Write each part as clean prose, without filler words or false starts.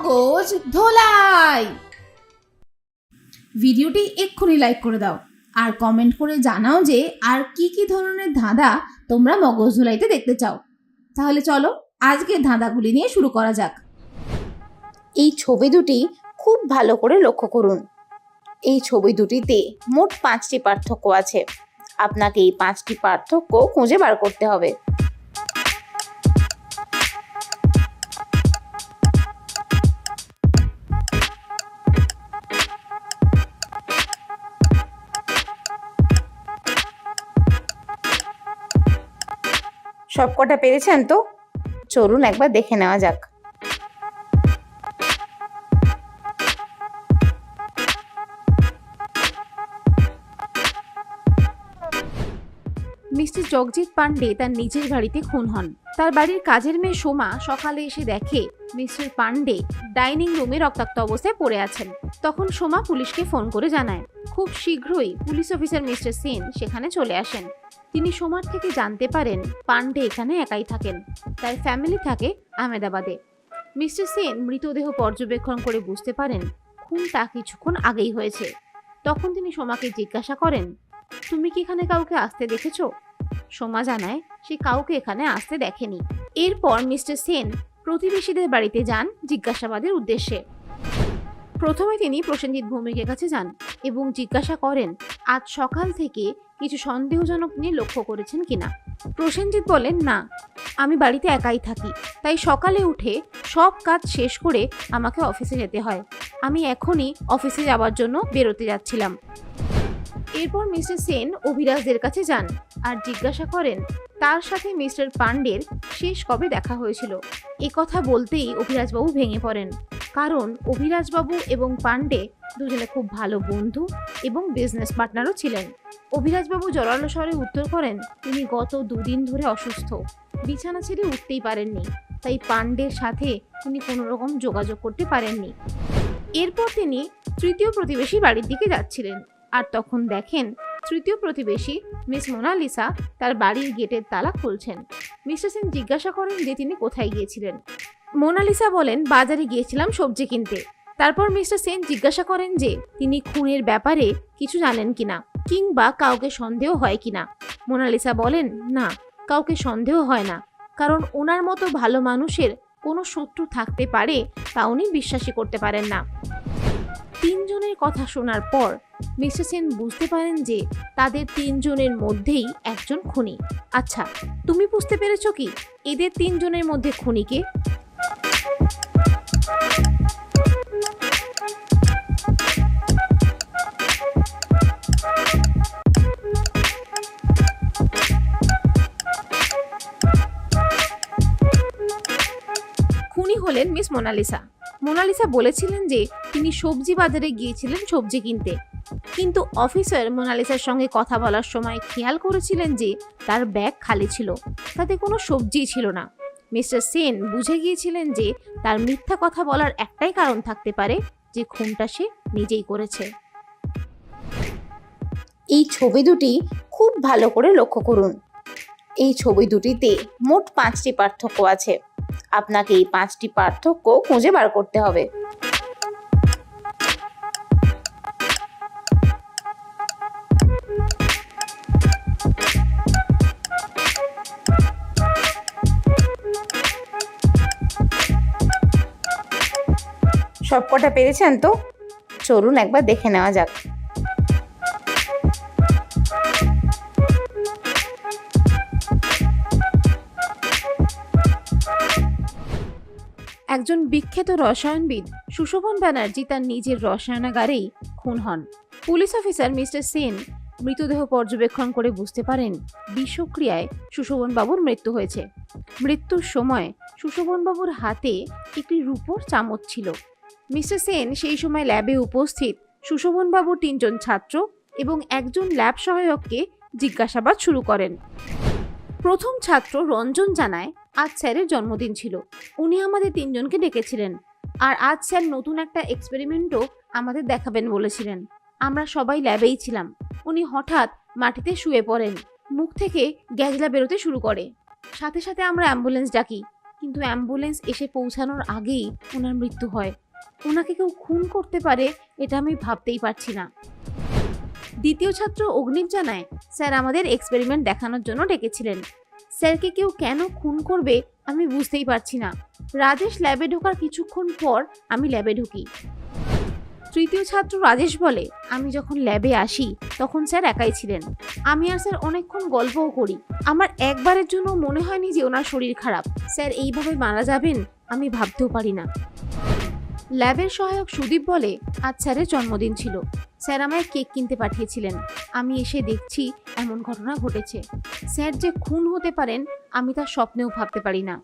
মগজ ধোলাই। ভিডিওটি এক্ষুনি লাইক করে দাও আর কমেন্ট করে জানাও যে আর কি কি ধরনের ধাঁধা তোমরা মগজ ধোলাইতে দেখতে চাও। তাহলে চলো আজকের ধাঁধাগুলি নিয়ে শুরু করা যাক। এই ছবি দুটি খুব ভালো করে লক্ষ্য করুন। এই ছবি দুটিতে মোট 5টি পার্থক্য আছে। আপনাকে এই 5টি পার্থক্য খুঁজে বার করতে হবে। সবকটা পেরেছেন তো? চলুন একবার দেখে নেওয়া যাক। মিস্টার জগজিৎ পান্ডে তার নিজের বাড়িতে খুন হন। তার বাড়ির কাজের মেয়ে সোমা সকালে এসে দেখে মিস্টার পান্ডে ডাইনিং রুমে রক্তাক্ত অবস্থায় পড়ে আছেন। তখন সোমা পুলিশকে ফোন করে জানায়। খুব শীঘ্রই পুলিশ অফিসার মিস্টার সেন সেখানে চলে আসেন। তিনি সোমার থেকে জানতে পারেন পান্ডে এখানে একাই থাকেন, তার ফ্যামিলি থাকে আহমেদাবাদে। মিস্টার সেন মৃতদেহ পর্যবেক্ষণ করে বুঝতে পারেন খুনটা কিছুক্ষণ আগেই হয়েছে। তখন তিনি সোমাকে জিজ্ঞাসা করেন, তুমি কি এখানে কাউকে আসতে দেখেছো? সোমা জানায় সে কাউকে এখানে আসতে দেখেনি। এরপর মিস্টার সেন প্রতিবেশীদের বাড়িতে যান জিজ্ঞাসাবাদের উদ্দেশ্যে। প্রথমে তিনি প্রসেনজিৎ ভৌমিকের কাছে যান এবং জিজ্ঞাসা করেন আজ সকাল থেকে কিছু সন্দেহজনক নিয়ে লক্ষ্য করেছেন কিনা। প্রসেনজিৎ বলেন, না, আমি বাড়িতে একাই থাকি, তাই সকালে উঠে সব কাজ শেষ করে আমাকে অফিসে যেতে হয়। আমি এখনই অফিসে যাওয়ার জন্য বেরোতে যাচ্ছিলাম। এরপর মিস্টার সেন অভিরাজদের কাছে যান আর জিজ্ঞাসা করেন তার সাথে মিস্টার পান্ডের শেষ কবে দেখা হয়েছিল। এ কথা বলতেই অভিরাজবাবু ভেঙে পড়েন, কারণ অভিরাজবাবু এবং পান্ডে দুজনে খুব ভালো বন্ধু এবং বিজনেস পার্টনারও ছিলেন। অভিরাজবাবু জোরালো স্বরে উত্তর করেন তিনি গত 2 দিন ধরে অসুস্থ, বিছানা ছেড়ে উঠতেই পারেননি, তাই পান্ডের সাথে তিনি কোনো রকম যোগাযোগ করতে পারেননি। এরপর তিনি তৃতীয় প্রতিবেশী বাড়ির দিকে যাচ্ছিলেন আর তখন দেখেন তৃতীয় প্রতিবেশী মিস মোনালিসা তার বাড়ির গেটের তালা খুলছেন। মিস্টার সেন জিজ্ঞাসা করেন যে তিনি কোথায় গিয়েছিলেন। মোনালিসা বলেন বাজারে গিয়েছিলাম সবজি কিনতে। তারপর মিস্টার সেন জিজ্ঞাসা করেন যে তিনি খুনের ব্যাপারে কিছু জানেন কিনা কিংবা কাউকে সন্দেহ হয় কিনা। মোনালিসা বলেন, না, কাউকে সন্দেহ হয় না, কারণ ওনার মতো ভালো মানুষের কোনো শত্রু থাকতে পারে তা উনি বিশ্বাসই করতে পারেন না। 3 জনের কথা শোনার পর মিস্টার সেন বুঝতে পারেন যে তাদের 3 জনের মধ্যেই একজন খুনি। আচ্ছা, তুমি বুঝতে পেরেছো কি এদের 3 জনের মধ্যে খুনি কে? খুনি হলেন মিস মোনালিসা। মোনালিসা বলেছিলেন যে তিনি সবজি বাজারে গিয়েছিলেন সবজি কিনতে, কিন্তু অফিসার মোনালিসার সঙ্গে কথা বলার সময় খেয়াল করেছিলেন যে তার ব্যাগ খালি ছিল, তাতে কোনো সবজিই ছিল না। মিস্টার সেন বুঝে গিয়েছিলেন যে তার মিথ্যা কথা বলার একটাই কারণ থাকতে পারে, যে খুনটা সে নিজেই করেছে। এই ছবি দুটি খুব ভালো করে লক্ষ্য করুন। এই ছবি দুটিতে মোট 5টি পার্থক্য আছে। আপনাকে এই 5টি পার্থক্য খুঁজে বার করতে হবে। সবকটা পেরেছেন তো? চলুন একবার দেখে নেওয়া যাক। একজন বিখ্যাত রসায়নবিদ সুশোভন ব্যানার্জি তার নিজের রসায়নাগারেই খুন হন। পুলিশ অফিসার মিস্টার সেন মৃতদেহ পর্যবেক্ষণ করে বুঝতে পারেন বিষক্রিয়ায় সুশোভন বাবুর মৃত্যু হয়েছে। মৃত্যুর সময় সুশোভন বাবুর হাতে একটি রূপোর চামচ ছিল। মিস্টার সেন সেই সময় ল্যাবে উপস্থিত সুশোভন বাবুর 3 জন ছাত্র এবং একজন ল্যাব সহায়ককে জিজ্ঞাসাবাদ শুরু করেন। প্রথম ছাত্র রঞ্জন জানায় আজ স্যারের জন্মদিন ছিল, উনি আমাদের 3 জনকে ডেকেছিলেন আর আজ স্যার নতুন একটা এক্সপেরিমেন্টও আমাদের দেখাবেন বলেছিলেন। আমরা সবাই ল্যাবেই ছিলাম। উনি হঠাৎ মাটিতে শুয়ে পড়েন, মুখ থেকে গ্যাজলা বেরোতে শুরু করে। সাথে সাথে আমরা অ্যাম্বুলেন্স ডাকি, কিন্তু অ্যাম্বুলেন্স এসে পৌঁছানোর আগেই ওনার মৃত্যু হয়। ওনাকে কেউ খুন করতে পারে এটা আমি ভাবতেই পারছি না। দ্বিতীয় ছাত্র অগ্নিব জানায়, স্যার আমাদের এক্সপেরিমেন্ট দেখানোর জন্য ডেকেছিলেন। স্যারকে কেউ কেন খুন করবে আমি বুঝতেই পারছি না। রাজেশ ল্যাবে ঢোকার কিছুক্ষণ পর আমি ল্যাবে ঢুকি। তৃতীয় ছাত্র রাজেশ বলে, আমি যখন ল্যাবে আসি তখন স্যার একাই ছিলেন। আমি আর স্যার অনেকক্ষণ গল্পও করি। আমার একবারের জন্য মনে হয়নি যে ওনার শরীর খারাপ। স্যার এইভাবে মারা যাবেন আমি ভাবতেও পারি না। ল্যাবের সহায়ক সুদীপ বলে, আজ স্যারের জন্মদিন ছিল। স্যার আমায় কেক কিনতে পাঠিয়েছিলেন। আমি এসে দেখছি এমন ঘটনা ঘটেছে। স্যার যে খুন হতে পারেন আমি তা স্বপ্নেও ভাবতে পারি না।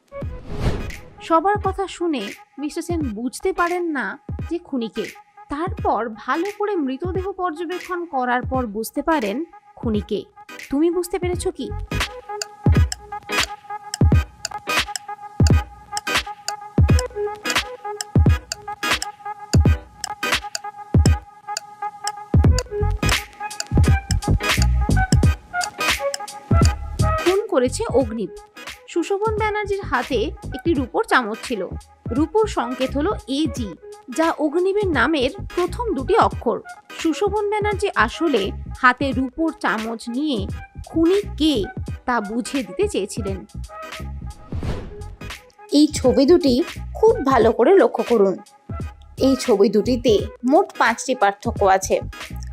সবার কথা শুনে মিস্টার সেন বুঝতে পারেন না যে খুনি কে। তারপর ভালো করে মৃতদেহ পর্যবেক্ষণ করার পর বুঝতে পারেন খুনি কে। তুমি বুঝতে পেরেছো কি? খুন করেছে অগ্নিব। সুশোভন ব্যানার্জির হাতে একটি রূপোর চামচ ছিল। রূপোর সংকেত হলো AG, যা অগ্নিবের নামের প্রথম দুটি অক্ষর। সুশোভন ব্যানার্জি আসলে হাতে রূপোর চামচ নিয়ে খুনি কে তা বুঝিয়ে দিতে চেয়েছিলেন। এই ছবি দুটি খুব ভালো করে লক্ষ্য করুন। এই ছবি দুটিতে মোট 5টি পার্থক্য আছে।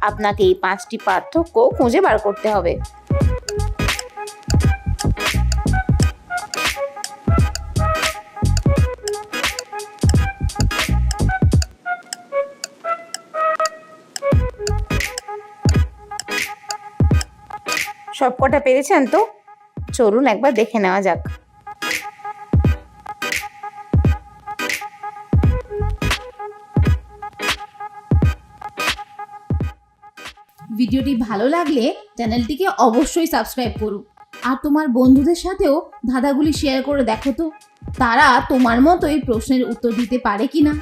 আপনাকে এই 5টি পার্থক্য খুঁজে বার করতে হবে। সবকটা পেরেছেন তো? চলুন একবার দেখে নেওয়া যাক। ভিডিওটি ভালো লাগলে চ্যানেলটিকে অবশ্যই সাবস্ক্রাইব করুন। আর তোমার বন্ধুদের সাথেও ধাঁধাগুলি শেয়ার করে দেখো তো, তারা তোমার মতোই প্রশ্নের উত্তর দিতে পারে কিনা।